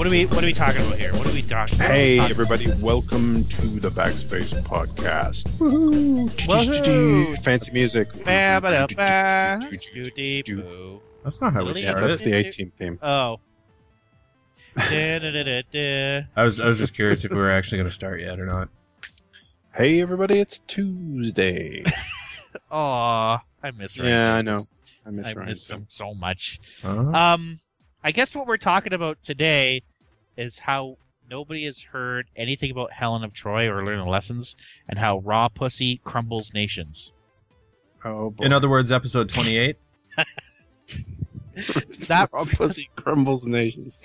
What are we talking about here? What are we talking about? Hey, everybody, welcome to the Backspace podcast. Woohoo! Fancy music. That's not how we Yeah, started. that's the 18th theme. Oh. I was just curious if we were actually going to start yet or not. Hey, everybody, it's Tuesday. Aw, I miss Ryan. Yeah, I know. I I Ryan. miss him so much. Uh-huh. I guess what we're talking about today is how nobody has heard anything about Helen of Troy or learned lessons, and how raw pussy crumbles nations. Oh, boy. In other words, episode 28. That Raw pussy crumbles nations.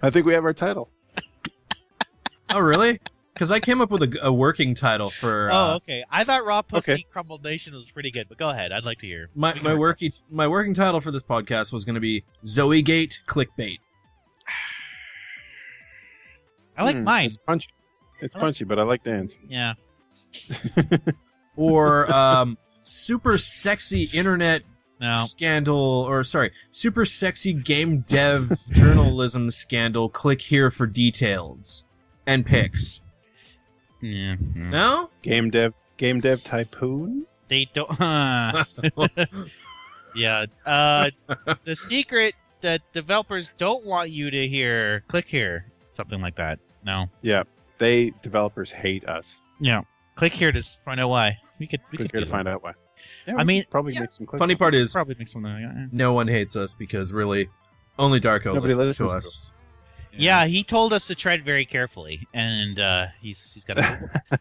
I think we have our title. Oh, really? Because I came up with a working title for okay. I thought raw pussy Okay. crumbled nation was pretty good, but go ahead. I'd like to hear. my working title for this podcast was going to be ZoeGate Clickbait. I like mine. It's punchy. It's punchy, but I like dance. Yeah. Or super sexy internet No. scandal, or sorry, super sexy game dev journalism scandal. Click here for details and pics. Yeah. No? Game dev tycoon. They don't. Yeah. The secret that developers don't want you to hear. Click here. Something like that. No. Yeah, developers hate us. Yeah. Click here to find out why. We could Click here do to that. find out why. Yeah, I mean, probably make some clicks. Funny part is, Probably make something like that. no one hates us because really, only Darko Nobody listens to listens us. Yeah, he told us to tread very carefully, and he's got.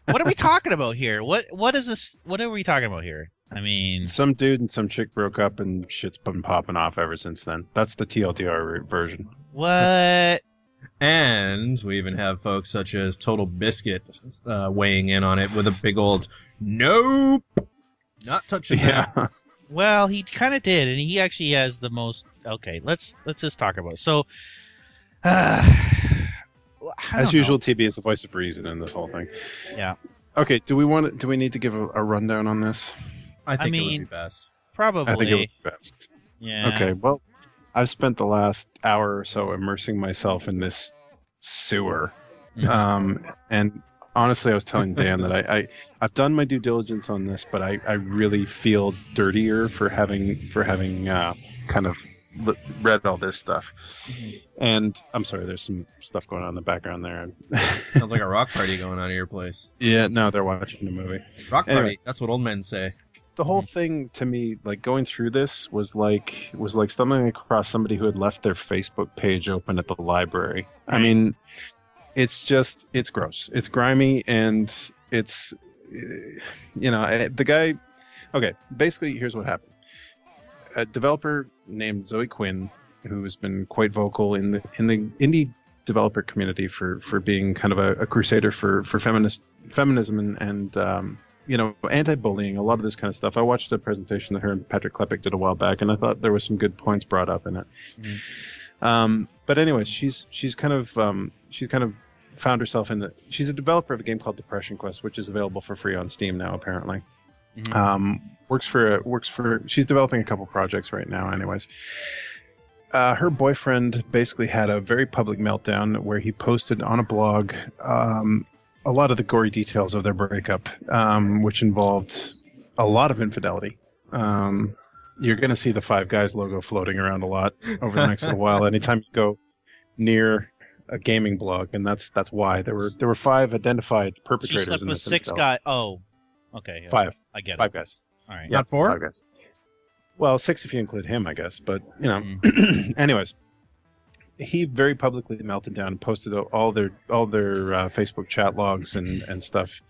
What are we talking about here? What is this? What are we talking about here? I mean, Some dude and some chick broke up, and shit's been popping off ever since then. That's the TLDR version. what? And we even have folks such as Total Biscuit weighing in on it with a big old nope, not touching that. Yeah. Well, he kind of did, and he actually has the most. Okay, let's just talk about it. So, As usual, TB is the voice of reason in this whole thing. Yeah. Okay. Do we need to give a rundown on this? I think it mean, would be best. probably. I think it would be best. Yeah. Okay. Well, I've spent the last hour or so immersing myself in this sewer, and honestly, I was telling Dan that I've done my due diligence on this, but I really feel dirtier for having kind of read all this stuff. And I'm sorry, there's some stuff going on in the background there. Sounds like a rock party going on at your place. Yeah, no, they're watching a movie. Rock party. Anyway. That's what old men say. The whole thing to me, like going through this, was like stumbling across somebody who had left their Facebook page open at the library. I Right. mean, it's gross. It's grimy, and it's, the guy. Okay, basically, here's what happened. A developer named Zoe Quinn, who has been quite vocal in the indie developer community for being kind of a crusader for feminism and anti-bullying, a lot of this kind of stuff. I watched a presentation that her and Patrick Klepek did a while back, and I thought there was some good points brought up in it. But anyways, she's kind of found herself in she's a developer of a game called Depression Quest, which is available for free on Steam now, apparently. Works for she's developing a couple projects right now. Anyways, her boyfriend basically had a very public meltdown where he posted on a blog a lot of the gory details of their breakup, which involved a lot of infidelity. You're going to see the Five Guys logo floating around a lot over the next little while anytime you go near a gaming blog, and that's why there were 5 identified She perpetrators slept in with this 6 infidelity. guys. Oh, okay. Yeah. 5 I get it. 5 guys. All right. Not 4? 5 guys. Well, 6 if you include him, I guess. But anyways, he very publicly melted down and posted all their Facebook chat logs and stuff.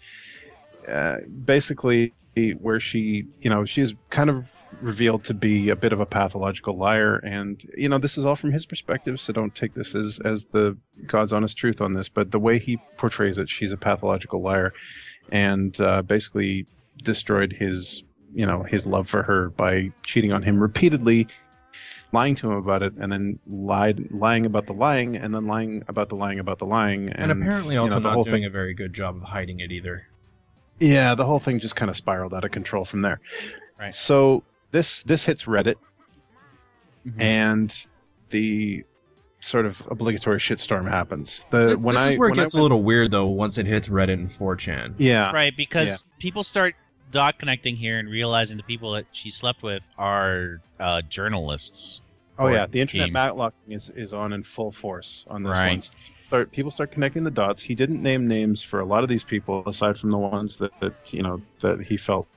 Basically, where she is kind of revealed to be a bit of a pathological liar, and this is all from his perspective, so don't take this as the God's honest truth on this. But the way he portrays it, she's a pathological liar, and basically destroyed his love for her by cheating on him repeatedly, lying to him about it, and then lying about the lying, and then lying about the lying about the lying, And apparently also the not whole doing thing, a very good job of hiding it either. Yeah, the whole thing just kind of spiraled out of control from there. Right. So this hits Reddit, and the sort of obligatory shitstorm happens. This is where it gets a little weird, though, once it hits Reddit and 4chan. Yeah. Right, because people start dot connecting here and realizing the people that she slept with are journalists. Oh yeah, the internet matlocking is on in full force on this one. People start connecting the dots. He didn't name names for a lot of these people, aside from the ones that he felt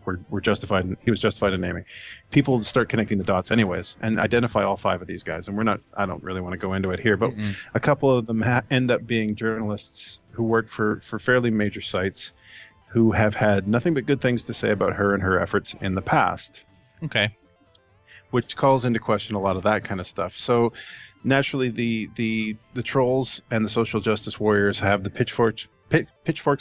were justified. He was justified in naming. People start connecting the dots anyways, and identify all 5 of these guys. And I don't really want to go into it here, but a couple of them end up being journalists who work for fairly major sites, who have had nothing but good things to say about her and her efforts in the past. Okay. Which calls into question a lot of that kind of stuff. So naturally the trolls and the social justice warriors have the pitchforks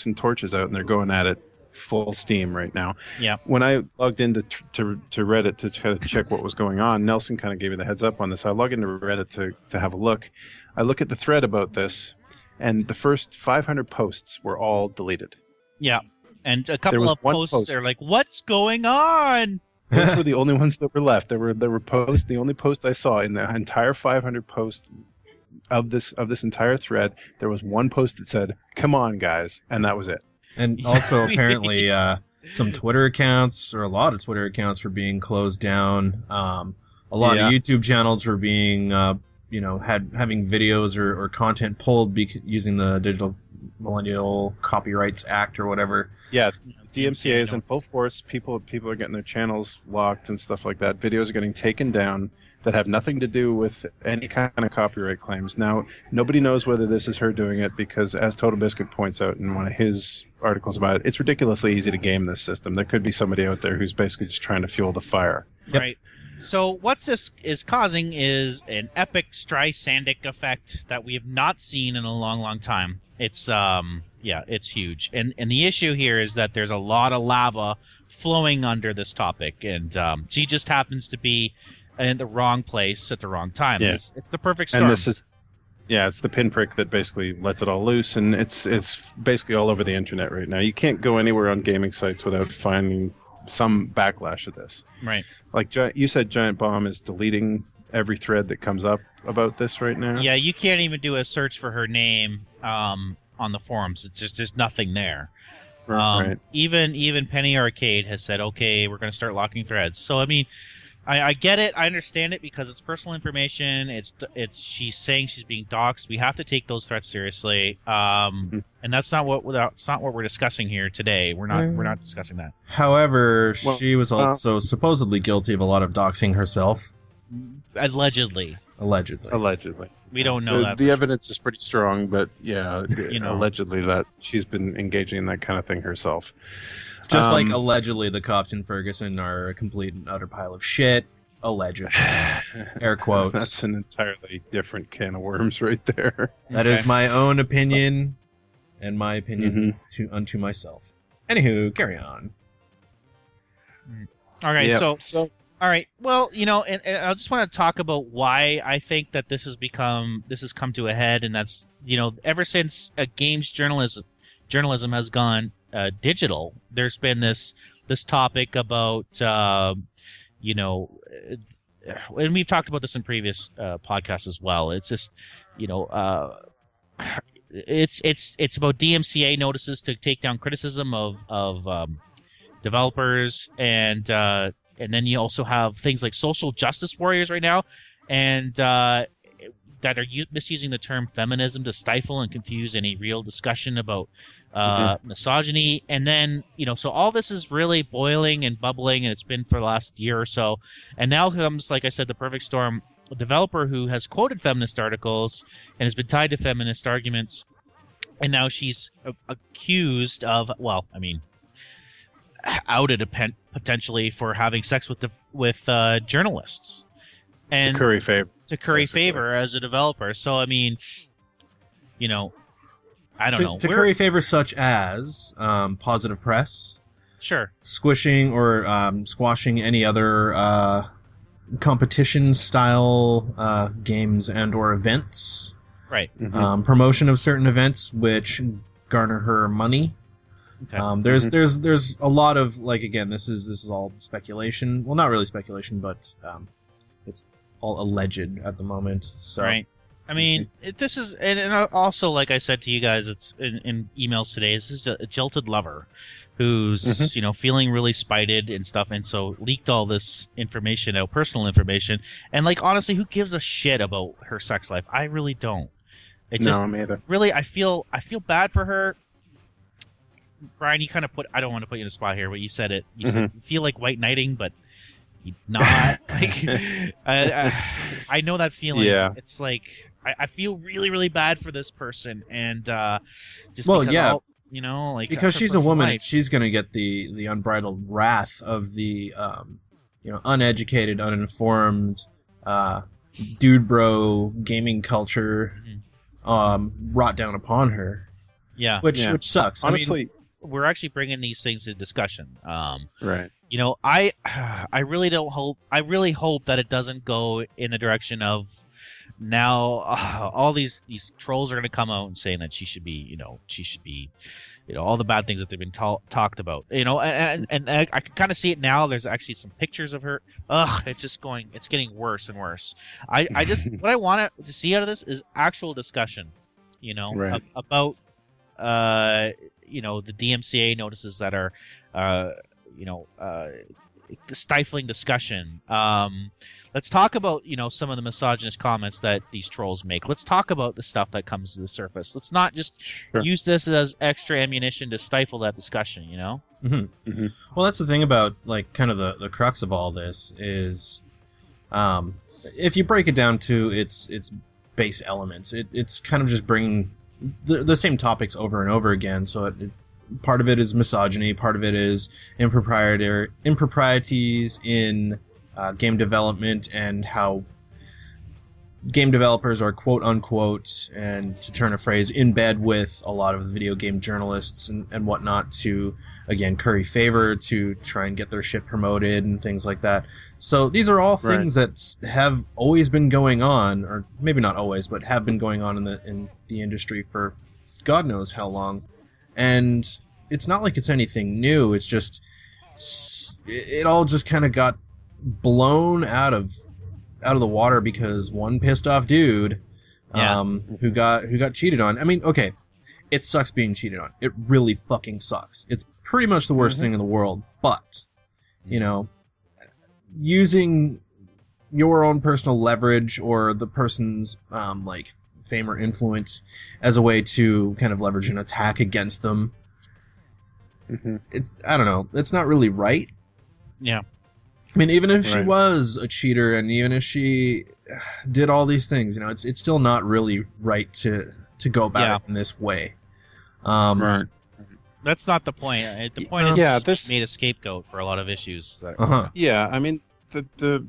and torches out, and they're going at it full steam right now. Yeah. When I logged into to Reddit to try to check what was going on, Nelson kind of gave me the heads up on this. I log into Reddit to have a look. I look at the thread about this, and the first 500 posts were all deleted. Yeah. And a couple of posts are like, what's going on? Those were the only ones that were left. There were posts. The only post I saw in the entire 500 posts of this entire thread, there was one post that said, "Come on, guys," and that was it. And also apparently some Twitter accounts, or a lot of Twitter accounts, were being closed down. A lot of YouTube channels were being, having videos or content pulled using the Digital Millennial Copyrights Act or whatever. Yeah. DMCA is in full force. People are getting their channels locked and stuff like that. Videos are getting taken down that have nothing to do with any kind of copyright claims. Now, nobody knows whether this is her doing it because, as Total Biscuit points out in one of his articles about it, it's ridiculously easy to game this system. There could be somebody out there who's basically just trying to fuel the fire. Yep. Right. So what this is causing is an epic Streisand effect that we have not seen in a long, long time. It's it's huge. And the issue here is that there's a lot of lava flowing under this topic, and she just happens to be in the wrong place at the wrong time. Yeah. It's the perfect storm. And this is it's the pinprick that basically lets it all loose, and it's basically all over the internet right now. You can't go anywhere on gaming sites without finding some backlash of this. Right. Like you said, Giant Bomb is deleting every thread that comes up about this right now. Yeah, you can't even do a search for her name on the forums. It's just there's nothing there. Right. Even Penny Arcade has said, okay, we're going to start locking threads. So I mean, I get it. I understand it because it's personal information. It's she's saying she's being doxxed. We have to take those threats seriously. And that's not what we're discussing here today. We're not discussing that. However, she was also supposedly guilty of a lot of doxing herself. Allegedly. We don't know that. The evidence is pretty strong, but allegedly that she's been engaging in that kind of thing herself. It's just like allegedly the cops in Ferguson are a complete and utter pile of shit. Allegedly. Air quotes. That's an entirely different can of worms right there. That is my own opinion, and my opinion unto myself. Anywho, carry on. All right, so all right. Well, and I just want to talk about why I think that this has come to a head, and that's ever since games journalism has gone digital, there's been this topic about and we've talked about this in previous podcasts as well. It's just it's about DMCA notices to take down criticism of developers, and then you also have things like social justice warriors right now, and that are misusing the term feminism to stifle and confuse any real discussion about misogyny. And then, so all this is really boiling and bubbling, and it's been for the last year or so. And now comes, like I said, the perfect storm, a developer who has quoted feminist articles and has been tied to feminist arguments. And now she's accused of, outed potentially for having sex with journalists. And to curry favor as a developer. So, I mean, I don't know. To curry favor such as positive press. Sure. Squishing or squashing any other competition-style games and or events. Right. Promotion of certain events which garner her money. Okay. There's a lot of, like, again, this is all speculation. Well, not really speculation, but it's all alleged at the moment. So. Right. I mean, this is, and also, like I said to you guys, it's in emails today. This is a jilted lover who's feeling really spited and stuff, and so leaked all this information out, personal information. And like, honestly, who gives a shit about her sex life? I really don't. No, me either. Really, I feel bad for her. Brian, you kind of I don't want to put you in a spot here, but you said it. You said you feel like white knighting, but you're not. I know that feeling. Yeah. It's like I feel really, really bad for this person, and just because she's a woman, and she's gonna get the unbridled wrath of the uneducated, uninformed, dude bro gaming culture, brought down upon her. Yeah, which sucks. Honestly, we're actually bringing these things into discussion. Right. I really hope that it doesn't go in the direction of now all these trolls are going to come out and saying that she should be all the bad things that they've been talked about, and I can kind of see it now. There's actually some pictures of her. It's getting worse and worse. I just what I want to see out of this is actual discussion, right. about the DMCA notices that are stifling discussion. Let's talk about some of the misogynist comments that these trolls make. Let's talk about the stuff that comes to the surface. Let's not just use this as extra ammunition to stifle that discussion. Well, that's the thing about like kind of the crux of all this is, if you break it down to its base elements, it's kind of just bringing the same topics over and over again. So part of it is misogyny, part of it is improprieties in game development, and how game developers are quote unquote, and to turn a phrase, in bed with a lot of the video game journalists and whatnot to, again, curry favor, to try and get their shit promoted and things like that. So these are all things that have always been going on, or maybe not always, but have been going on in the industry for God knows how long. And it's not like it's anything new. It's just it all just kind of got blown out of the water because one pissed off dude who got cheated on. I mean, okay, it sucks being cheated on. It really fucking sucks. It's pretty much the worst thing in the world. But using your own personal leverage or the person's like fame or influence as a way to kind of leverage an attack against them, I don't know. It's not really right. Yeah. I mean, even if she was a cheater, and even if she did all these things, it's still not really right to go about it in this way. Right. That's not the point. The point is she made a scapegoat for a lot of issues. Yeah, I mean, the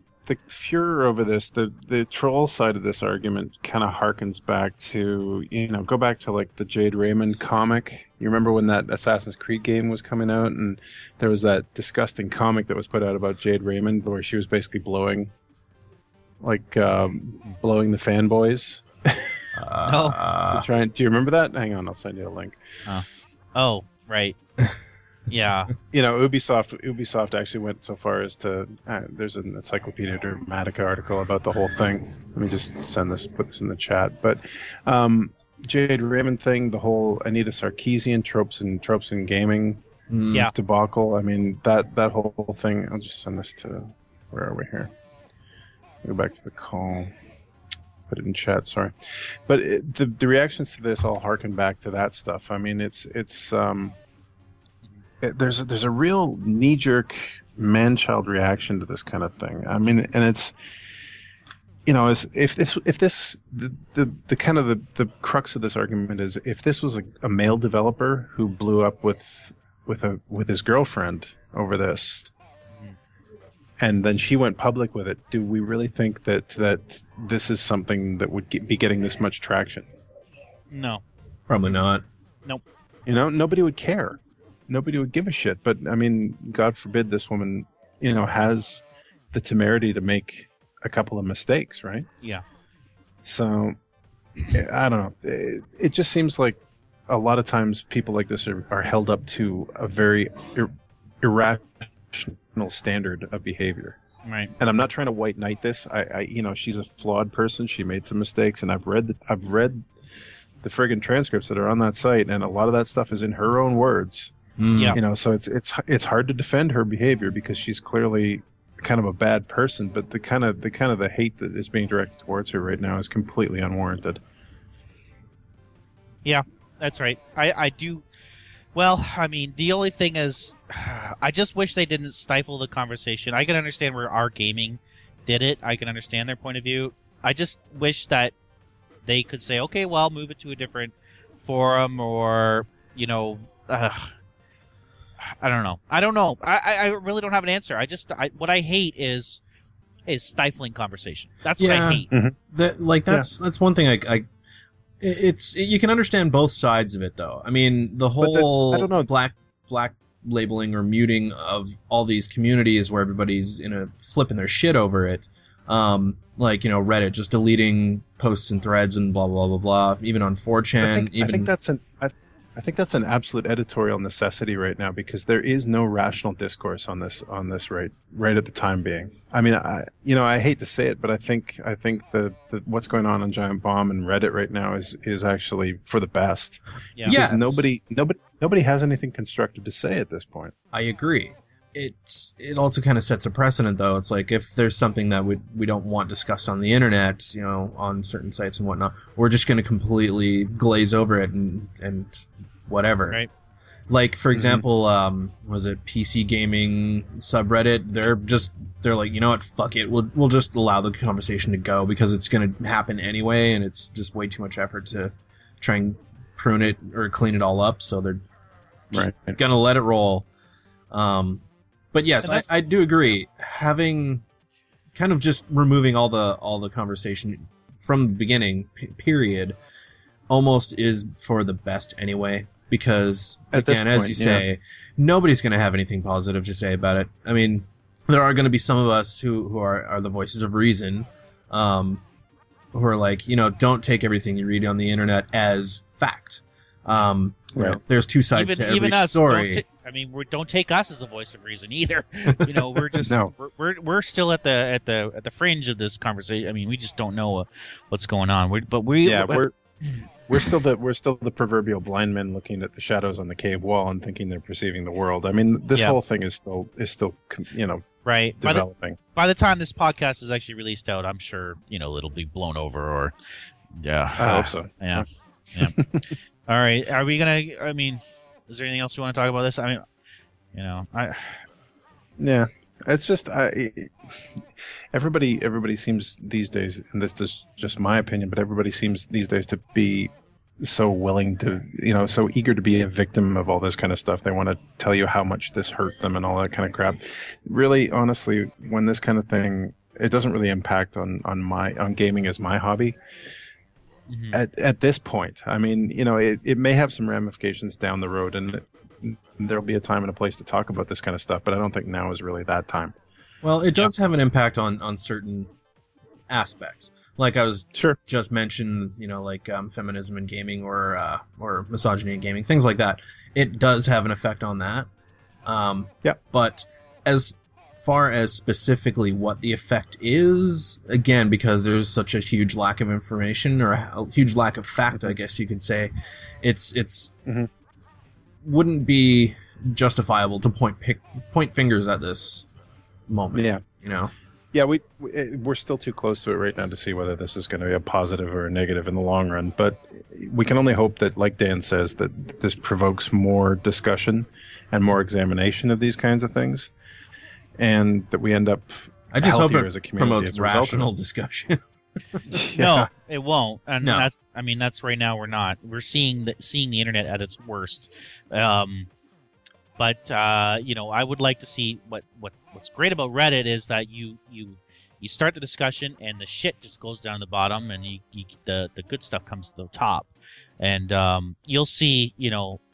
furor over this, the troll side of this argument kind of harkens back to, go back to like the Jade Raymond comic. You remember when that Assassin's Creed game was coming out, and there was that disgusting comic that was put out about Jade Raymond where she was basically blowing the fanboys. Do you remember that? Hang on, I'll send you a link. Oh, right. Yeah. Ubisoft actually went so far as to there's an Encyclopedia Dramatica article about the whole thing. Let me just put this in the chat. But Jade Raymond thing, the whole Anita Sarkeesian tropes in gaming debacle. I mean, that whole thing. I'll just send this to, where are we here? Go back to the call. Put it in chat. Sorry, but the reactions to this all harken back to that stuff. I mean, there's a real knee-jerk man-child reaction to this kind of thing. I mean, and it's, the kind of the crux of this argument is, if this was a male developer who blew up with his girlfriend over this, and then she went public with it, do we really think that this is something that would be getting this much traction? No, probably not. Nope. Nobody would care. Nobody would give a shit. But I mean, God forbid this woman, has the temerity to make a couple of mistakes, right? Yeah. So, I don't know. It just seems like a lot of times people like this are held up to a very irrational standard of behavior. Right. And I'm not trying to white knight this. She's a flawed person. She made some mistakes, and I've read the friggin' transcripts that are on that site, and a lot of that stuff is in her own words. Yeah. So it's hard to defend her behavior because she's clearly kind of a bad person, but the kind of the hate that is being directed towards her right now is completely unwarranted. Yeah, that's right. I do. Well, I mean, the only thing is, I just wish they didn't stifle the conversation. I can understand where our gaming did it. I can understand their point of view. I just wish that they could say, okay, well, move it to a different forum, or I don't know. I really don't have an answer. What I hate is stifling conversation. That's what I hate. Mm-hmm. That's one thing you can understand both sides of it, though. I mean, the whole I don't know. black labeling or muting of all these communities where everybody's flipping their shit over it. Reddit just deleting posts and threads and blah blah blah blah. Even on 4chan, I think that's an absolute editorial necessity right now, because there is no rational discourse on this right at the time being. I mean, I hate to say it, but I think the what's going on Giant Bomb and Reddit right now is actually for the best. Yeah. Yes. Nobody has anything constructive to say at this point. I agree. It also kind of sets a precedent, though. It's like, if there's something that we don't want discussed on the internet, on certain sites and whatnot, we're just going to completely glaze over it and whatever. Right. Like, for example, was it PC gaming subreddit? They're like, you know what, fuck it. We'll just allow the conversation to go because it's going to happen anyway, and it's just way too much effort to try and prune it or clean it all up. So they're just going to let it roll. But yes, I do agree. Having kind of just removing all the conversation from the beginning, period, almost is for the best anyway. Because, again, as you say, nobody's going to have anything positive to say about it. I mean, there are going to be some of us who are the voices of reason, who are like, don't take everything you read on the internet as fact. There's two sides to every story. Don't take us as a voice of reason either. We're just we're still at the fringe of this conversation. I mean, we just don't know what's going on. We're still the proverbial blind men looking at the shadows on the cave wall and thinking they're perceiving the world. I mean, this whole thing is still right developing. By the time this podcast is actually released out, I'm sure it'll be blown over, or I hope so. Yeah. All right, are we gonna? I mean, is there anything else you want to talk about this? I mean, Yeah, it's just everybody seems these days, and this is just my opinion, but everybody seems these days to be so willing to, so eager to be a victim of all this kind of stuff. They want to tell you how much this hurt them and all that kind of crap. Really, honestly, when this kind of thing, it doesn't really impact on gaming as my hobby. Mm-hmm. At this point, I mean, it may have some ramifications down the road, and there'll be a time and a place to talk about this kind of stuff, but I don't think now is really that time. Well, it does have an impact on certain aspects. Like I was just mentioned, like feminism in gaming or misogyny in gaming, things like that. It does have an effect on that. But as far as specifically what the effect is, again, because there's such a huge lack of information, or a huge lack of fact, I guess you could say, it's mm-hmm. wouldn't be justifiable to point fingers at this moment. Yeah, we're still too close to it right now to see whether this is going to be a positive or a negative in the long run. But we can only hope that, like Dan says, that this provokes more discussion and more examination of these kinds of things, and that we end up I just hope it as a community promotes rational discussion. No, it won't. And that's right now we're seeing the internet at its worst. But I would like to see what's great about Reddit is that you start the discussion and the shit just goes down to the bottom, and the good stuff comes to the top, and you'll see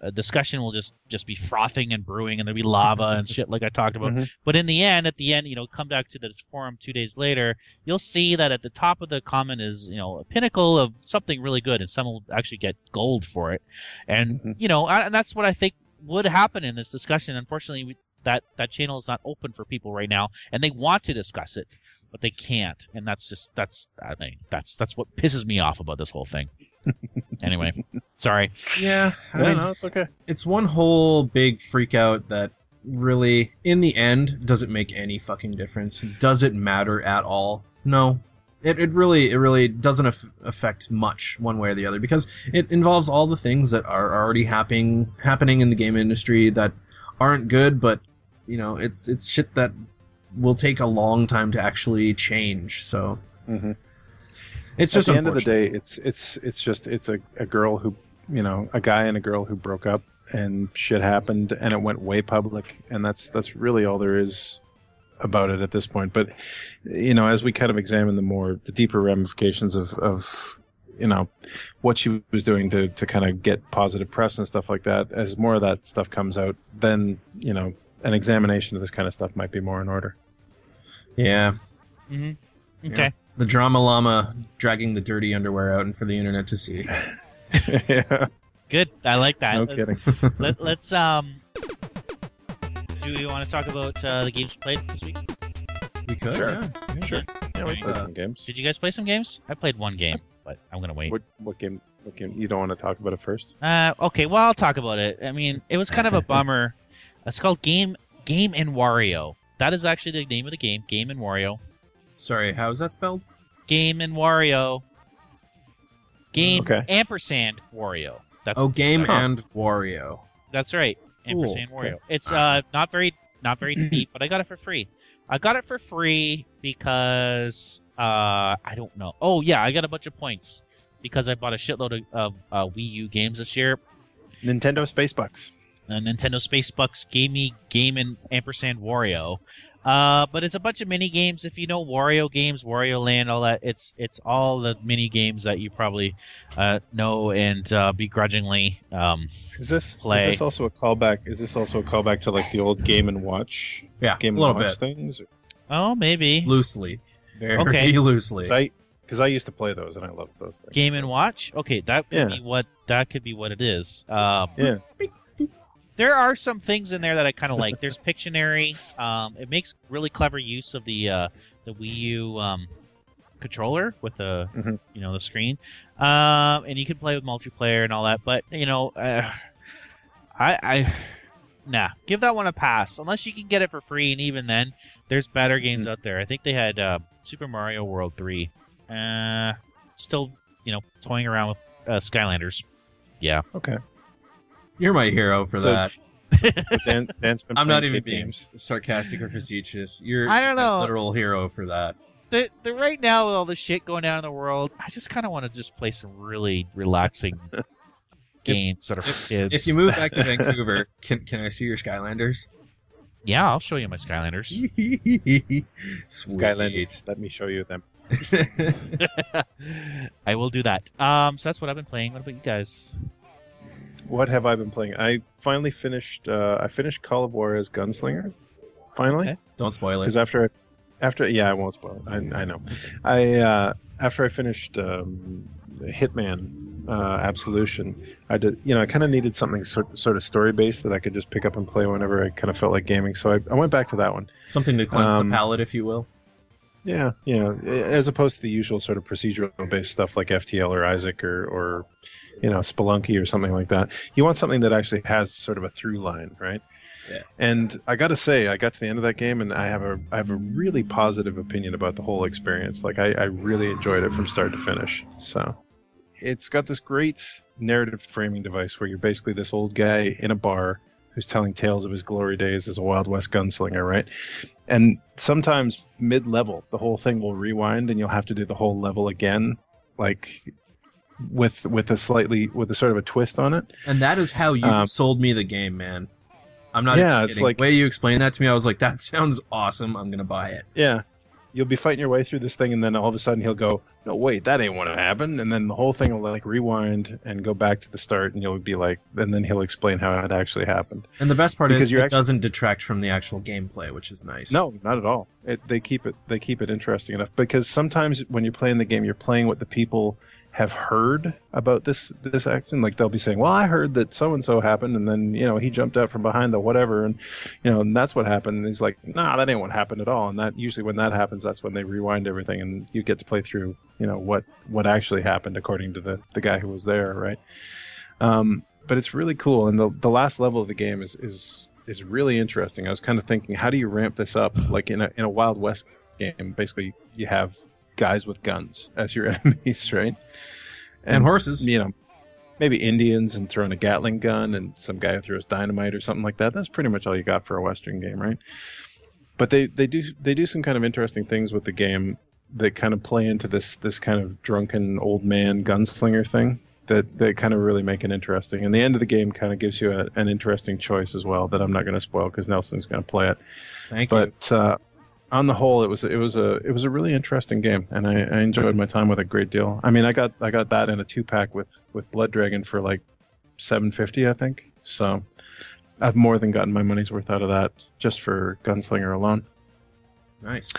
a discussion will just be frothing and brewing, and there'll be lava and shit like I talked about. Mm-hmm. But at the end, come back to the forum 2 days later, you'll see that at the top of the comment is a pinnacle of something really good, and some will actually get gold for it, and mm-hmm. And that's what I think would happen in this discussion. Unfortunately, that channel is not open for people right now, and they want to discuss it, but they can't, and that's what pisses me off about this whole thing. Anyway, sorry. Yeah, I mean, no, it's okay. It's one whole big freak out that really, in the end, doesn't make any fucking difference. Does it matter at all? No. It really doesn't affect much one way or the other, because it involves all the things that are already happening in the game industry that aren't good, but it's shit that will take a long time to actually change. So it's just at the end of the day, it's a girl who, a guy and a girl who broke up, and shit happened, and it went way public, and that's really all there is about it at this point. But as we kind of examine the deeper ramifications of what she was doing to kind of get positive press and stuff like that, as more of that stuff comes out, then an examination of this kind of stuff might be more in order. Yeah. Mm-hmm. Okay. Yeah. The Drama-Llama dragging the dirty underwear out for the internet to see. Yeah. Good. I like that. No kidding. Let's do you want to talk about the games played this week? We could. Sure. Yeah. Sure. Yeah, we played some games. Did you guys play some games? I played one game, but I'm gonna wait. What game? You don't want to talk about it first? Okay. Well, I'll talk about it. I mean, it was kind of a bummer. It's called Game and Wario. That is actually the name of the game. Game and Wario. Sorry, how is that spelled? Game and Wario. Game Okay. & Wario. That's Game and Wario. That's right. Cool. & Wario. It's not very deep, but I got it for free. I got it for free because I don't know. Oh yeah, I got a bunch of points because I bought a shitload of Wii U games this year. Nintendo Space Bucks. Nintendo Space Bucks gave me Game and & Wario. But it's a bunch of mini games. If you know Wario games, Wario Land, all that, it's all the mini games that you probably know and begrudgingly play. Is this also a callback? Is this also a callback to like the old Game and Watch? Yeah, Game a little and Watch bit. things. Oh, maybe Loosely. Okay. Loosely. Because I used to play those and I loved those things. Game and Watch. Okay, that could be what it is. Yeah. There are some things in there that I kind of like. There's Pictionary. It makes really clever use of the Wii U controller with the the screen, and you can play with multiplayer and all that. But give that one a pass unless you can get it for free. And even then, there's better games out there. I think they had Super Mario World 3. Still, toying around with Skylanders. Yeah. Okay. You're my hero for that. Dan's been I'm not playing even kid being games. sarcastic or facetious. You're I don't know. my literal hero for that. The right now with all the shit going on in the world, I just kind of want to just play some really relaxing games that are for kids. If you move back to Vancouver, can I see your Skylanders? Yeah, I'll show you my Skylanders. Sweet. Skylanders. Let me show you them. I will do that. So that's what I've been playing. What about you guys? What have I been playing? I finally finished. I finished Call of War as Gunslinger. Finally, Okay. Don't spoil it. because after I won't spoil it. I know. After I finished Hitman Absolution, I did. I kind of needed something sort of story based that I could just pick up and play whenever I kind of felt like gaming. So I went back to that one. Something to cleanse the palate, if you will. Yeah, as opposed to the usual sort of procedural based stuff like FTL or Isaac or Spelunky or something like that. You want something that actually has sort of a through line, right? Yeah. And I got to say, I got to the end of that game, and I have a really positive opinion about the whole experience. Like I really enjoyed it from start to finish. So it's got this great narrative framing device where you're basically this old guy in a bar who's telling tales of his glory days as a Wild West gunslinger, right? And sometimes mid-level, the whole thing will rewind, and you'll have to do the whole level again, like with a sort of a twist on it. And that is how you sold me the game, man. I'm not even it's kidding. like The way you explained that to me, I was like, that sounds awesome. I'm going to buy it. Yeah. You'll be fighting your way through this thing, and then all of a sudden he'll go, no, wait, that ain't what happened. And then the whole thing will like rewind and go back to the start, and you'll be like, and then he'll explain how it actually happened. And the best part Because is it doesn't detract from the actual gameplay, which is nice. No, not at all. They keep it interesting enough, because sometimes when you're playing the game, you're playing what the people have heard about this action. Like they'll be saying, well, I heard that so and so happened, and then he jumped out from behind the whatever, and and that's what happened. And he's like, nah, that ain't what happened at all. And that usually when that happens, that's when they rewind everything, and you get to play through what actually happened according to the guy who was there, right? But it's really cool, and the last level of the game is really interesting. I was kind of thinking, how do you ramp this up? Like in a Wild West game, basically you have guys with guns as your enemies, right? And horses. Maybe Indians and throwing a Gatling gun and some guy who throws dynamite or something like that. That's pretty much all you got for a Western game, right? But they do some kind of interesting things with the game that kind of play into this kind of drunken old man gunslinger thing that kind of really make it interesting. And the end of the game kind of gives you an interesting choice as well that I'm not going to spoil because Nelson's going to play it. Thank you. But on the whole, it was a really interesting game, and I enjoyed my time with it a great deal. I mean, I got that in a 2-pack with Blood Dragon for like $7.50, I think. So I've more than gotten my money's worth out of that just for Gunslinger alone. Nice.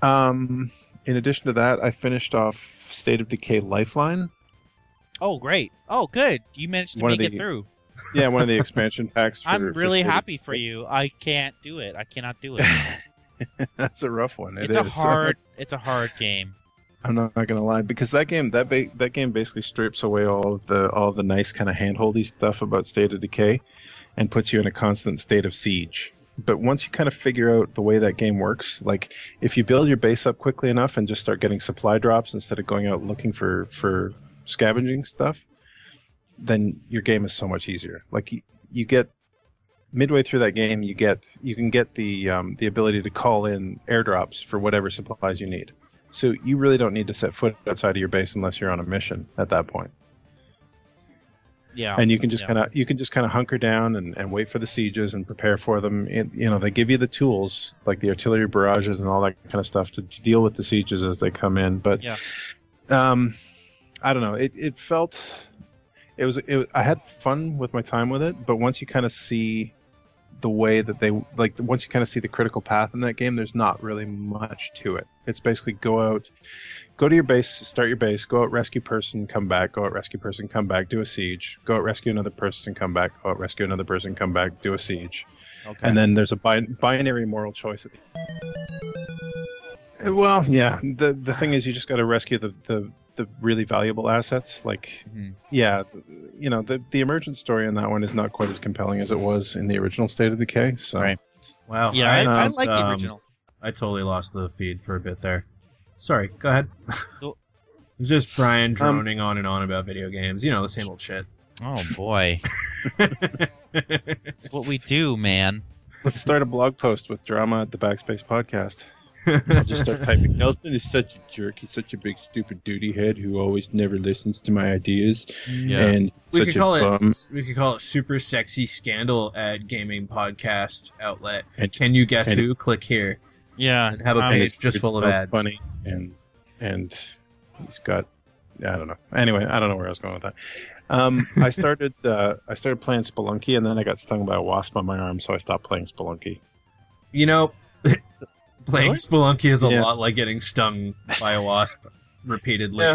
In addition to that, I finished off State of Decay Lifeline. Oh, great. Oh, good. You managed to make it through. Yeah, one of the expansion packs. I'm really happy for you. I can't do it. I cannot do it. That's a rough one. It's a hard game. I'm not gonna lie, because that game basically strips away all of the nice kind of handholdy stuff about State of Decay, and puts you in a constant state of siege. But once you kind of figure out the way that game works, like if you build your base up quickly enough and just start getting supply drops instead of going out looking for scavenging stuff, then your game is so much easier. Like you get midway through that game, you can get the ability to call in airdrops for whatever supplies you need. So you really don't need to set foot outside of your base unless you're on a mission at that point. Yeah. And you can just kind of hunker down and wait for the sieges and prepare for them. They give you the tools like the artillery barrages and all that kind of stuff to deal with the sieges as they come in. But I don't know. It felt I had fun with my time with it, but once you kind of see the way that once you kind of see the critical path in that game, there's not really much to it. It's basically go to your base, start your base, go out, rescue person, come back, go out, rescue person, come back, do a siege, go out, rescue another person, come back, go out, rescue another person, come back, do a siege. Okay. And then there's a binary moral choice at the end. Well, yeah. The thing is, you just got to rescue the really valuable assets. Like, the emergent story in that one is not quite as compelling as it was in the original State of Decay. So, right. Wow. Yeah, I like the original. I totally lost the feed for a bit there. Sorry, go ahead. It's just Brian droning on and on about video games. The same old shit. Oh, boy. It's what we do, man. Let's start a blog post with drama at the Backspace podcast. I'll just start typing, Nelson is such a jerk. He's such a big, stupid duty head who always never listens to my ideas. Yeah. And we could call it Super Sexy Scandal at Gaming Podcast Outlet. And can you guess who? Click here. Yeah. And have a page just full of ads. Funny. And he's got, I don't know. Anyway, I don't know where I was going with that. I started playing Spelunky, and then I got stung by a wasp on my arm, so I stopped playing Spelunky. Playing Spelunky is a lot like getting stung by a wasp repeatedly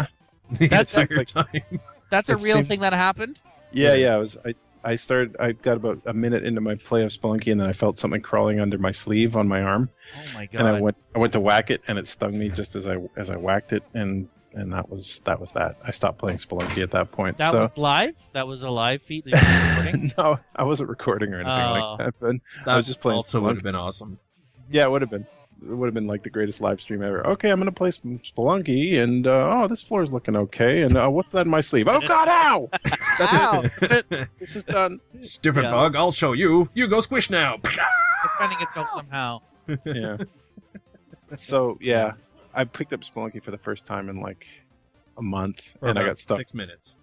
the entire time. That's a real thing that happened? Yeah. I got about a minute into my play of Spelunky, and then I felt something crawling under my sleeve on my arm. Oh my god! And I went to whack it, and it stung me just as I whacked it, and that was that. I stopped playing Spelunky at that point. That was live? That was a live feed that you were recording? No, I wasn't recording or anything like that. But I was just playing. Also would have been awesome. Yeah, it would have been. It would have been like the greatest live stream ever. Okay, I'm going to play some Spelunky, and this floor is looking okay, and what's that in my sleeve? Oh, God, ow! Ow! This is done. Stupid bug, I'll show you. You go squish now. Defending itself somehow. Yeah. So, yeah, I picked up Spelunky for the first time in like a month, and I got stuck. 6 minutes.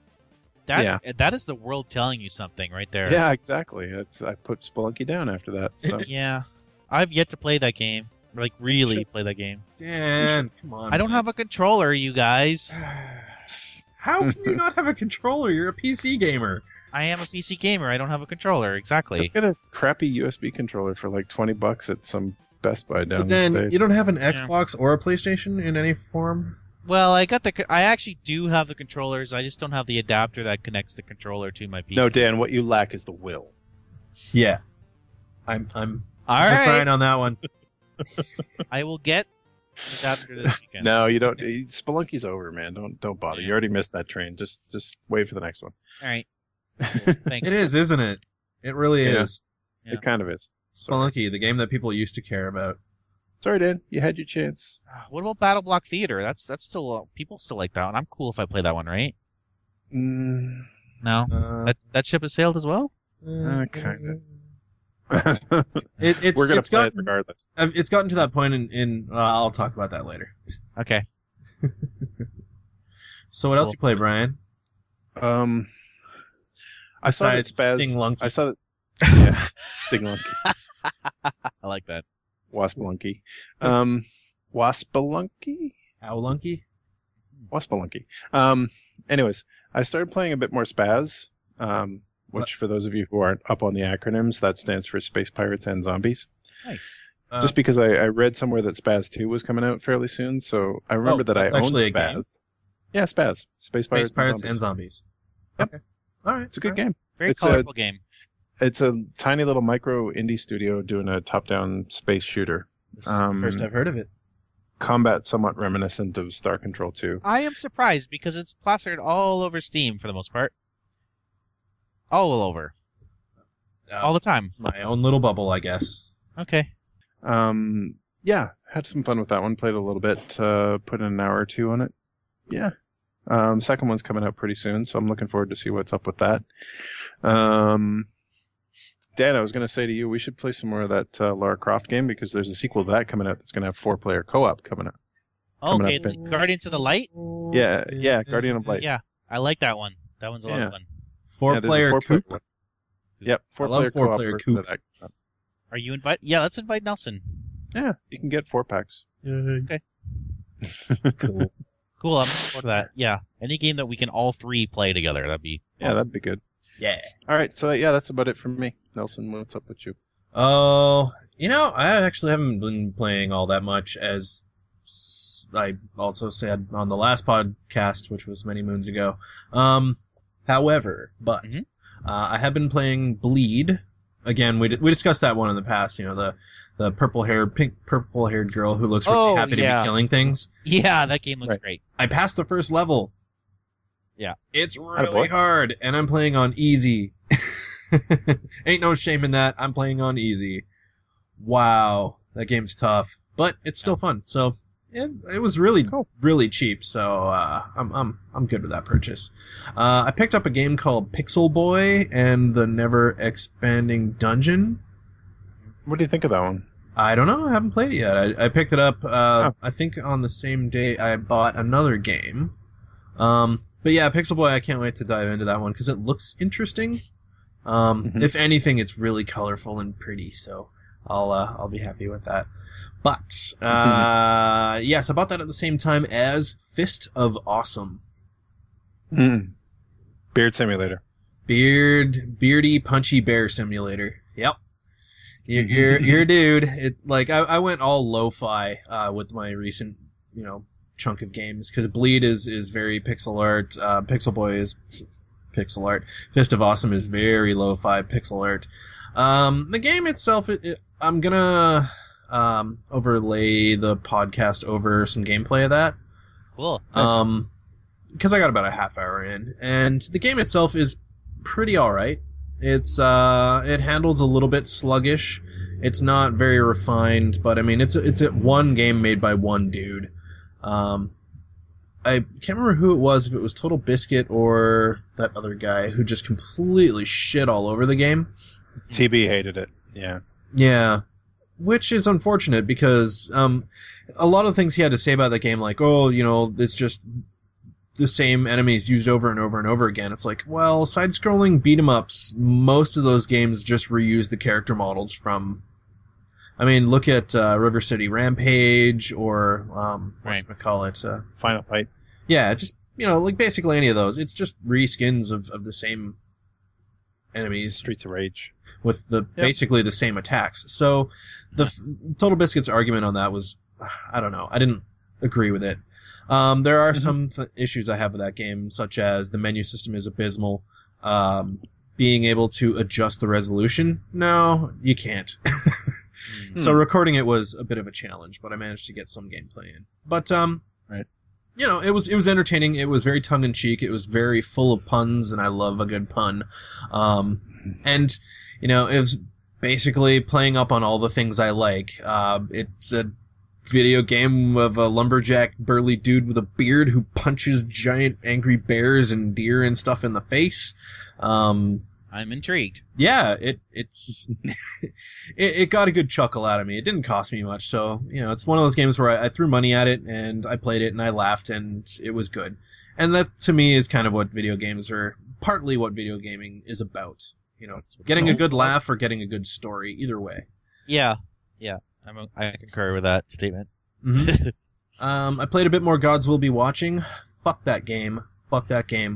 That is the world telling you something right there. Yeah, exactly. I put Spelunky down after that. So. Yeah. I've yet to play that game. Like, really play that game. Dan, come on. I don't have a controller, you guys. How can you not have a controller? You're a PC gamer. I am a PC gamer. I don't have a controller. Exactly. I got a crappy USB controller for like $20 at some Best Buy down So Dan, the States. you don't have an Xbox or a PlayStation in any form? Well, I actually do have the controllers. I just don't have the adapter that connects the controller to my PC. No, Dan, what you lack is the will. Yeah. I'm All with right. Brian on that one. I will get an adapter this weekend. No, you don't. Spelunky's over, man. Don't bother. You already missed that train. Just wait for the next one. All right. Cool. Thanks. It is, isn't it? It really Yeah. is. Yeah. It kind of is. Spelunky, the game that people used to care about. Sorry, Dan. You had your chance. What about Battle Block Theater? That's still people still like that one. I'm cool if I play that one, right? Mm, No, that ship has sailed as well. kind of. It's We're gonna it's play gotten, it regardless. It's gotten to that point in I'll talk about that later. Okay. So what else you play, Brian? I saw that Besides Spaz. Stinglunky. I saw that. Yeah, Stinglunky, I like that. Waspelunky, Waspelunky, Owlunky? Waspelunky. Anyways, I started playing a bit more Spaz. Which, for those of you who aren't up on the acronyms, that stands for Space Pirates and Zombies. Nice. Just because I read somewhere that Spaz 2 was coming out fairly soon, so I remember that I that's owned actually a Spaz. game? Yeah, Spaz. Space Pirates and Zombies. Yep. Okay. All right. It's a good game. Very It's colorful game. It's a tiny little micro indie studio doing a top-down space shooter. This is the first I've heard of it. Combat somewhat reminiscent of Star Control 2. I am surprised because it's plastered all over Steam for the most part. All over. All the time. My own little bubble, I guess. Okay. Yeah, had some fun with that one. Played a little bit, put in an hour or two on it. Yeah. Second one's coming out pretty soon, so I'm looking forward to see what's up with that. Dan, I was going to say to you, we should play some more of that Lara Croft game because there's a sequel to that coming out that's going to have 4-player co-op coming out. Okay, up in- Guardians of the Light? Yeah, Guardian of Light. Yeah, I like that one. That one's a lot of fun. Four-player four-player coupe. Yep, I love 4-player four-player co-op version coupe. of that. Are you invite? Yeah, let's invite Nelson. Yeah, you can get 4-packs. Okay. Cool. Cool, I'm looking forward to that. Yeah, any game that we can all three play together, that'd be Yeah, awesome. that'd be good. Yeah. All right, so yeah, that's about it from me. Nelson, what's up with you? Oh, I actually haven't been playing all that much, as I also said on the last podcast, which was many moons ago. However, I have been playing Bleed. Again, we discussed that one in the past. The pink purple-haired girl who looks really happy to be killing things. Yeah, that game looks great. I passed the first level. Yeah. It's really hard, and I'm playing on easy. Ain't no shame in that. I'm playing on easy. Wow, that game's tough, but it's still fun. So it was really really cheap. So I'm good with that purchase. I picked up a game called Pixel Boy and the Never Expanding Dungeon. What do you think of that one? I don't know. I haven't played it yet. I picked it up. I think on the same day I bought another game. But yeah, Pixel Boy, I can't wait to dive into that one because it looks interesting. If anything, it's really colorful and pretty, so I'll be happy with that. But yes, I bought that at the same time as Fist of Awesome. Beard Simulator. Beardy punchy bear simulator. Yep. You're a dude. I went all lo-fi with my recent chunk of games because Bleed is very pixel art. Pixel Boy is pixel art. Fist of Awesome is very lo-fi pixel art. The game itself, I'm gonna overlay the podcast over some gameplay of that. Cool. Because I got about a half hour in, and the game itself is pretty all right. It handles a little bit sluggish. It's not very refined, but I mean it's a one game made by one dude. I can't remember who it was, if it was Total Biscuit or that other guy who just completely shit all over the game. TB hated it. Yeah. Yeah. Which is unfortunate because a lot of things he had to say about the game, like, it's just the same enemies used over and over and over again. It's like, well, side-scrolling beat-em-ups, most of those games just reuse the character models from... I mean, look at River City Rampage or, whatchamacallit? Final Fight. Yeah, just, basically any of those. It's just reskins of the same enemies. Streets of Rage. With basically the same attacks. So the Total Biscuit's argument on that was, I don't know, I didn't agree with it. There are some issues I have with that game, such as the menu system is abysmal. Being able to adjust the resolution, no, you can't. So recording it was a bit of a challenge, but I managed to get some gameplay in. But right. You know, it was entertaining. It was very tongue in cheek. It was very full of puns, and I love a good pun. And you know, it was basically playing up on all the things I like. It's a video game of a lumberjack burly dude with a beard who punches giant angry bears and deer and stuff in the face. I'm intrigued. Yeah, it's it got a good chuckle out of me. It didn't cost me much, so you know, it's one of those games where I threw money at it and I played it and I laughed and it was good. And that to me is kind of what video games are, partly what video gaming is about. You know, getting a good laugh or getting a good story, either way. Yeah, I concur with that statement. Mm-hmm. I played a bit more Gods Will Be Watching. Fuck that game.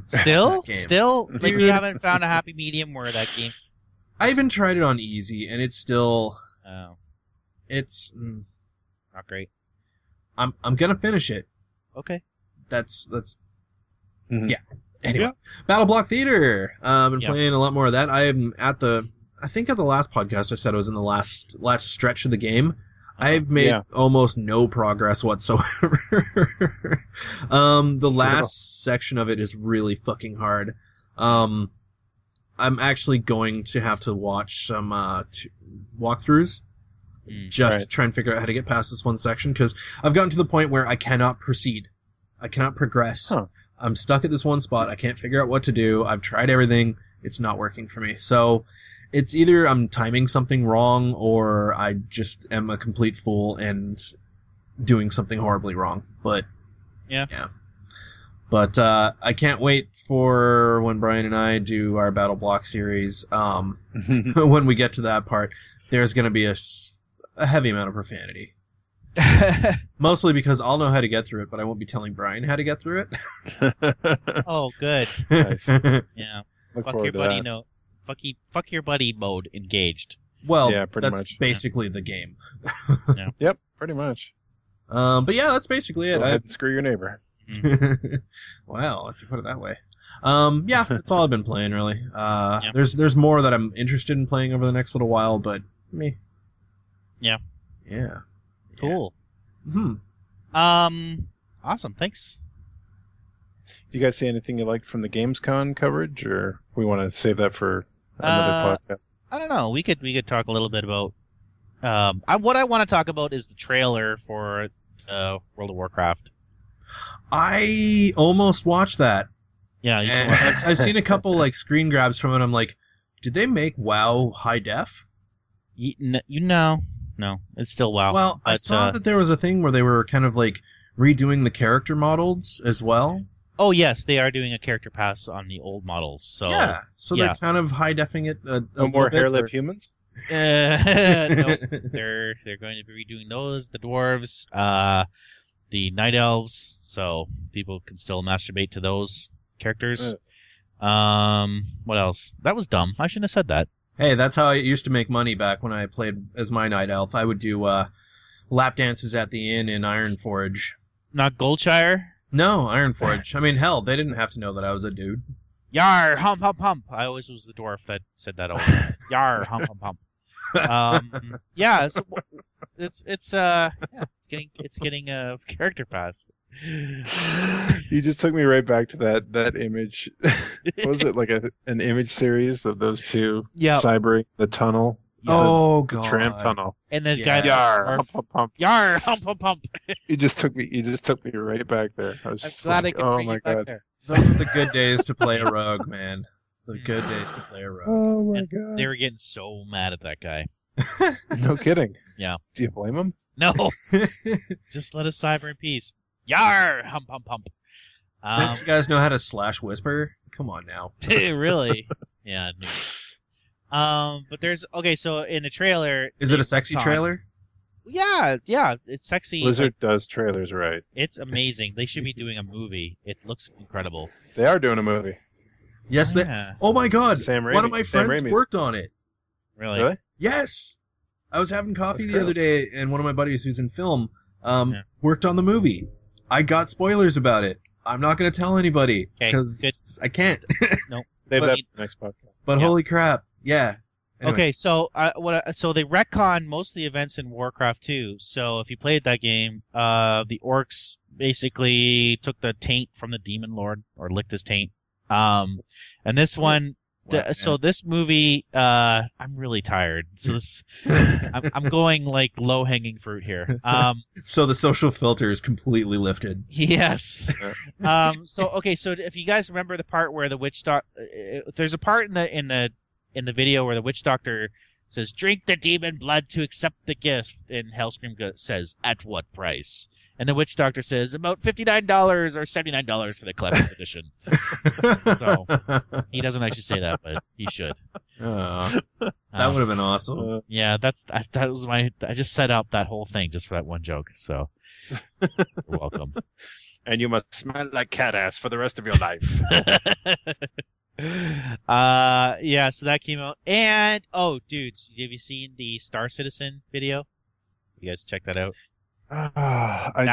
Still? Game. Still? Like, you haven't found a happy medium where that game... I even tried it on easy, and it's still... Oh. It's... Not great. I'm gonna finish it. Okay. That's... Mm-hmm. Yeah. Anyway. Battle Block Theater! Been playing a lot more of that. I am at the... I think at the last podcast I said I was in the last stretch of the game. I've made almost no progress whatsoever. The last section of it is really fucking hard. I'm actually going to have to watch some walkthroughs. Just try and figure out how to get past this one section, because I've gotten to the point where I cannot proceed. I cannot progress. Huh. I'm stuck at this one spot. I can't figure out what to do. I've tried everything. It's not working for me. So... it's either I'm timing something wrong or I just am a complete fool and doing something horribly wrong. But yeah. But I can't wait for when Brian and I do our Battle Block series. When we get to that part, there's going to be a heavy amount of profanity. Mostly because I'll know how to get through it, but I won't be telling Brian how to get through it. Oh, good. Nice. Yeah. Look Fuck forward your to buddy. that. No. Fuck your buddy mode engaged. Well, Yeah, pretty that's much. basically the game. Yep, pretty much. But yeah, that's basically it. Go ahead and screw your neighbor. Wow, if you put it that way. Yeah, that's all I've been playing, really. There's more that I'm interested in playing over the next little while, but me. Yeah. Yeah. Cool. Hmm. Awesome. Thanks. Do you guys see anything you liked from the Gamescom coverage, or we want to save that for another podcast? I don't know. We could talk a little bit about. What I want to talk about is the trailer for World of Warcraft. I almost watched that. Yeah, And I've seen a couple like screen grabs from it. I'm like, did they make WoW high def? No, it's still WoW. Well, I saw that there was a thing where they were kind of like redoing the character models as well. Oh yes, they are doing a character pass on the old models. So yeah, so they're kind of high defing it. No more hair lip humans. No, they're going to be redoing those. The dwarves, the night elves, so people can still masturbate to those characters. What else? That was dumb. I shouldn't have said that. Hey, that's how I used to make money back when I played as my night elf. I would do lap dances at the inn in Ironforge. Not Goldshire? No, Ironforge. I mean, hell, they didn't have to know that I was a dude. Yar, hump, hump, hump. I always was the dwarf that said that over. Yar, hump, hump, hump. Yeah, so it's getting a character pass. You just took me right back to that image. What was it, like an image series of those two cybering the tunnel? Oh the god, tram tunnel. And the guy Yar, hump, hump, hump. Yar, hump, hump, hump. You just took me right back there. I was I'm just glad like, I could oh bring my you back god. there. those were the good days to play a rogue, man. The good days to play a rogue. Oh my And god. they were getting so mad at that guy. No kidding. Yeah. Do you blame him? No, just let us cyber in peace. Yar, hump, hump, hump. Don't you guys know how to slash whisper? Come on now. Really? Yeah. But there's so in the trailer, Is it a sexy trailer? Yeah, it's sexy. Blizzard does trailers right. It's amazing. They should be doing a movie. It looks incredible. They are doing a movie. Yes, Yeah. Oh my god! Sam One of Raimi- my Sam friends Raimi. worked on it. Really? Yes! I was having coffee That's the other day, and one of my buddies who's in film Yeah. worked on the movie. I got spoilers about it. I'm not going to tell anybody because I can't. Nope. Save that for the next podcast. But holy crap. Yeah. Anyway. Okay, so so they retcon most of the events in Warcraft 2. So if you played that game, the orcs basically took the taint from the demon lord, or licked his taint. And this one, so this movie, I'm really tired. So this, I'm going like low hanging fruit here. So the social filter is completely lifted. Yes. So if you guys remember the part where the witch doctor, there's a part in the video where the witch doctor says, "Drink the demon blood to accept the gift," and Hellscream says, "At what price?" And the witch doctor says, "About $59 or $79 for the collector's edition." So he doesn't actually say that, but he should. That would have been awesome. Yeah, that was I just set up that whole thing just for that one joke. So you're welcome. And you must smell like cat ass for the rest of your life. Yeah, so that came out. And dudes, have you seen the Star Citizen video? You guys check that out? At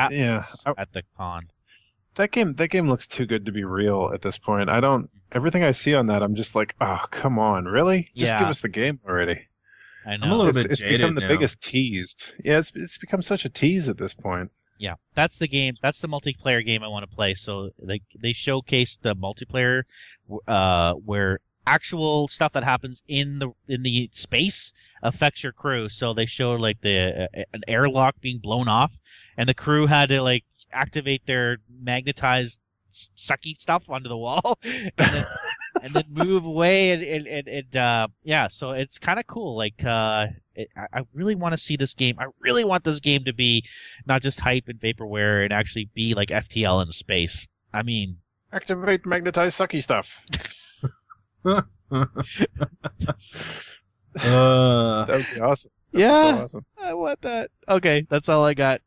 the con. That game looks too good to be real at this point. Everything I see on that, I'm just like, oh, come on, really? Just give us the game already. I know. I'm a little bit jaded. It's become the now. biggest teased. Yeah, it's become such a tease at this point. Yeah, that's the game. That's the multiplayer game I want to play. So they showcased the multiplayer, where actual stuff that happens in the space affects your crew. So they showed like an airlock being blown off, and the crew had to like activate their magnetized sucky stuff onto the wall, and then move away and so it's kind of cool. Like I really want to see this game. I really want this game to be not just hype and vaporware and actually be like FTL in space. I mean, activate magnetized sucky stuff. That would be awesome. Yeah, so awesome. I want that. Okay, that's all I got.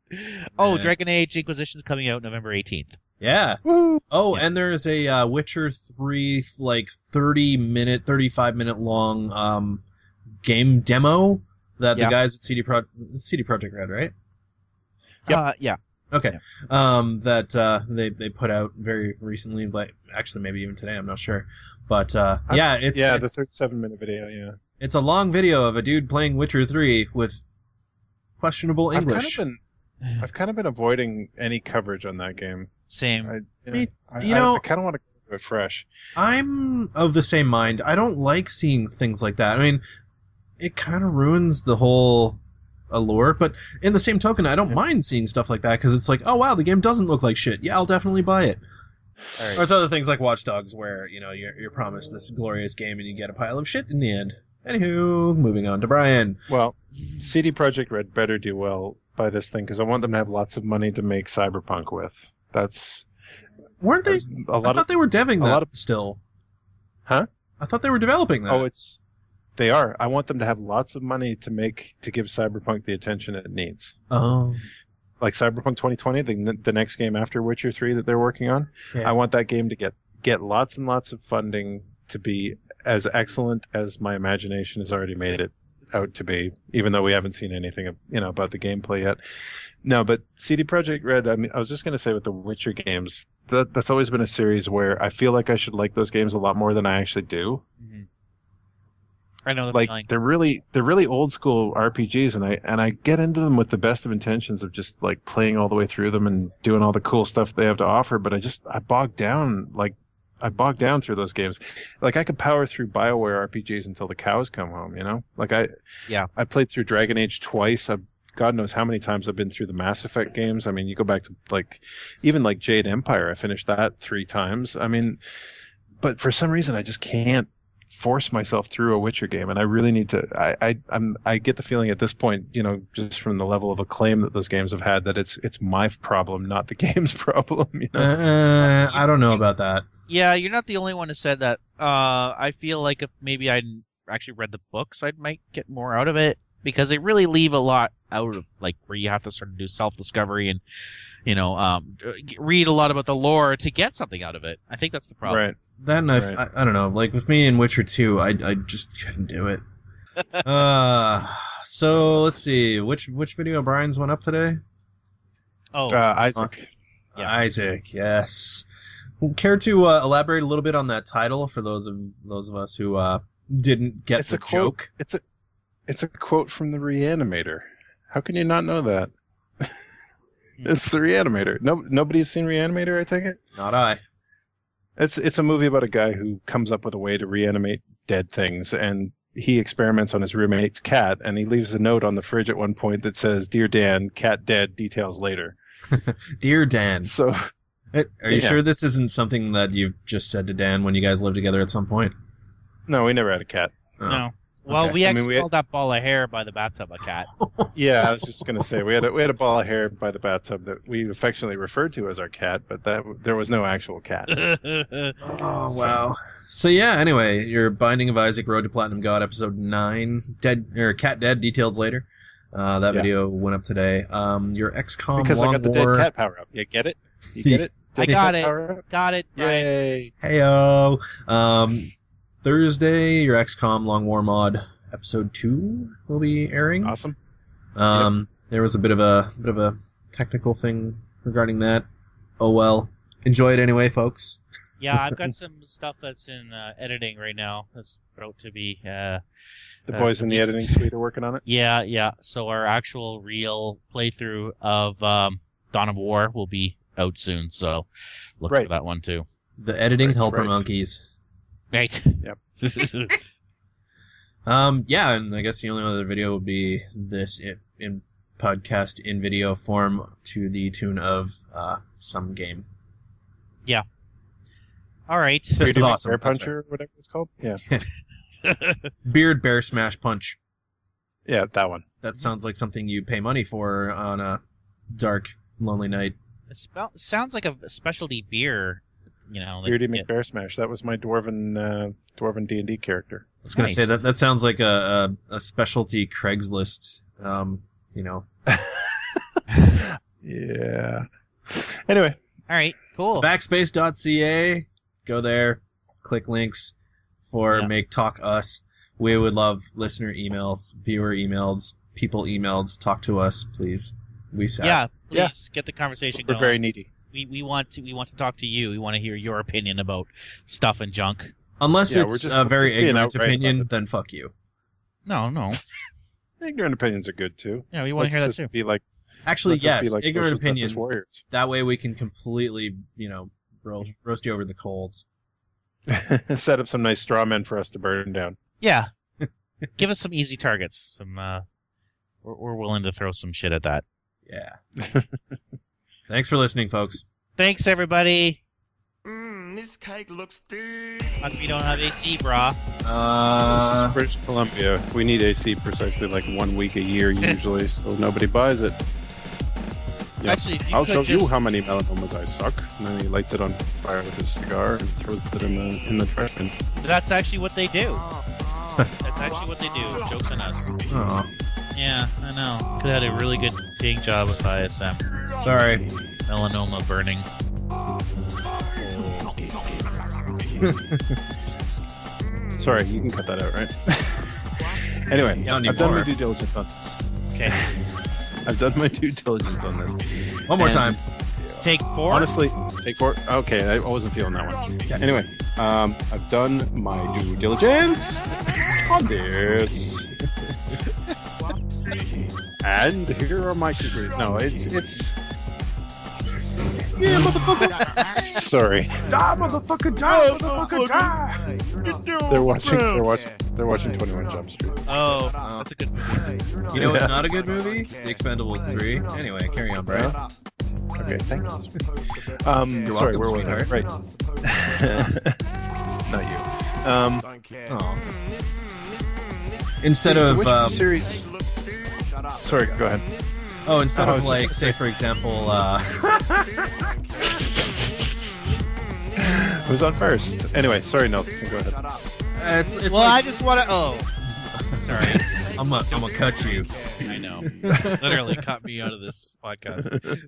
Oh, Dragon Age Inquisition's coming out November 18th. Yeah. Woo. Oh, yeah. And there's a Witcher 3 like 35 minute long game demo that the guys at CD Projekt Red, right? Yep. Yeah. Okay. That they put out very recently, like actually maybe even today, I'm not sure. But the 37-minute video, yeah. It's a long video of a dude playing Witcher 3 with questionable English. I've kind of been avoiding any coverage on that game. Same. I kind of want to go fresh. I'm of the same mind. I don't like seeing things like that. I mean, it kind of ruins the whole allure, but in the same token, I don't mind seeing stuff like that because it's like, oh wow, the game doesn't look like shit. Yeah, I'll definitely buy it. Right. Or it's other things like Watch Dogs where, you're promised this glorious game and you get a pile of shit in the end. Anywho, moving on to Brian. Well, CD Projekt Red better do well by this thing because I want them to have lots of money to make Cyberpunk with. Weren't they? I thought they were deving that still. Huh? I thought they were developing that. Oh, they are. I want them to have lots of money to give Cyberpunk the attention it needs. Oh. Like Cyberpunk 2020, the next game after Witcher 3 that they're working on. Yeah. I want that game to get lots and lots of funding to be as excellent as my imagination has already made it out to be, even though we haven't seen anything about the gameplay yet. No, but CD Projekt Red, I mean, I was just going to say with the Witcher games, that's always been a series where I feel like I should like those games a lot more than I actually do. Mm-hmm. I know the feeling. They're really old school RPGs, and I get into them with the best of intentions of just like playing all the way through them and doing all the cool stuff they have to offer, but I bog down through those games. Like I could power through BioWare RPGs until the cows come home, Like I played through Dragon Age twice. God knows how many times I've been through the Mass Effect games. I mean, you go back to even Jade Empire, I finished that 3 times. I mean, but for some reason I just can't force myself through a Witcher game, and I really need to. I get the feeling at this point, just from the level of acclaim that those games have had, that it's my problem, not the game's problem. I don't know about that. Yeah, you're not the only one who said that. I feel like if maybe I'd actually read the books, I might get more out of it, because they really leave a lot out of, like, where you have to sort of do self-discovery and, read a lot about the lore to get something out of it. I think that's the problem. Right. That and I don't know, like with me in Witcher 2, I just couldn't do it. So let's see, which video Brian's went up today? Isaac. Yeah. Isaac, yes. Care to elaborate a little bit on that title for those of us who didn't get the joke? It's a quote from the Reanimator. How can you not know that? It's the Reanimator. Nobody's seen Reanimator, I take it? Not I. It's a movie about a guy who comes up with a way to reanimate dead things, and he experiments on his roommate's cat, and he leaves a note on the fridge at one point that says, "Dear Dan, cat dead, details later." Dear Dan. So, are you sure this isn't something that you've just said to Dan when you guys lived together at some point? No, we never had a cat. Oh. No. Well, Okay. we actually called that ball of hair by the bathtub a cat. Yeah, I was just going to say we had a ball of hair by the bathtub that we affectionately referred to as our cat, but there was no actual cat. Oh, wow. So yeah, anyway, your Binding of Isaac Road to Platinum God episode 9, Cat Dead, details later. That video went up today. Your XCOM because Long I got the War... dead cat power up. You get it? You get it? I Dead got cat it. power up? Got it. Yay! Heyo. Thursday, your XCOM Long War mod episode 2 will be airing. Awesome. There was a bit of a technical thing regarding that. Oh well. Enjoy it anyway, folks. Yeah, I've got some stuff that's in editing right now. That's about to be. The boys in the editing suite are working on it. Yeah. So our actual real playthrough of Dawn of War will be out soon. So look for that one too. The editing helper monkeys. Right. Yep. Yeah, and I guess the only other video would be this in podcast in video form to the tune of some game. Yeah. All right. Fist of Awesome. Bear Puncher, or whatever it's called. Yeah. Beard Bear Smash Punch. Yeah, that one. That sounds like something you pay money for on a dark, lonely night. It sounds like a specialty beer. You know, Beardy McBear Smash. That was my dwarven D&D character. I was gonna say that sounds like a specialty Craigslist. You know. Yeah. Anyway. All right. Cool. Backspace.ca. Go there. Click links for Make Talk Us. We would love listener emails, viewer emails, people emails. Talk to us, please. We say. Yeah. Please get the conversation going. We're very needy. We want to talk to you. We want to hear your opinion about stuff and junk. Unless it's a very ignorant opinion, then fuck you. No. Ignorant opinions are good too. Yeah, we want to hear that too. Be like, actually, yes, like ignorant opinions. That way we can completely, roast you over the coals. Set up some nice straw men for us to burn down. Yeah. Give us some easy targets. We're willing to throw some shit at that. Yeah. Thanks for listening, folks. Thanks, everybody. This cake looks good. How come you don't have AC, brah? This is British Columbia. We need AC precisely like 1 week a year usually, so nobody buys it. Yep. Actually, I'll show you how many melanomas I suck. And then he lights it on fire with his cigar and throws it in the trash bin. That's actually what they do. That's actually what they do. Joke's on us. Aw. Yeah, I know. Could have had a really good paying job with ISM. Sorry. Melanoma burning. Sorry, you can cut that out, right? Anyway, I've done my due diligence on this. Okay. I've done my due diligence on this. One more time. Take 4? Honestly, take 4. Okay, I wasn't feeling that one. Yeah. Anyway, I've done my due diligence on this. And here are my conclusions. No, it's... Yeah, motherfucker! Sorry. Die, motherfucker! Die, motherfucker! Die! They're watching 21 Jump Street. Oh, that's a good movie. You know what's not a good movie? The Expendables 3. Anyway, carry on, Brian. Okay, thank you. You're sorry, welcome, where was I? sweetheart. Right. Not you. Instead of Which series? Sorry, go ahead. Oh, instead of like, say for example, Who's on first? Anyway, sorry, Nelson. Go ahead. it's Well, like, I just want to... Oh. Sorry. I'm gonna cut you. I know. Literally cut me out of this podcast.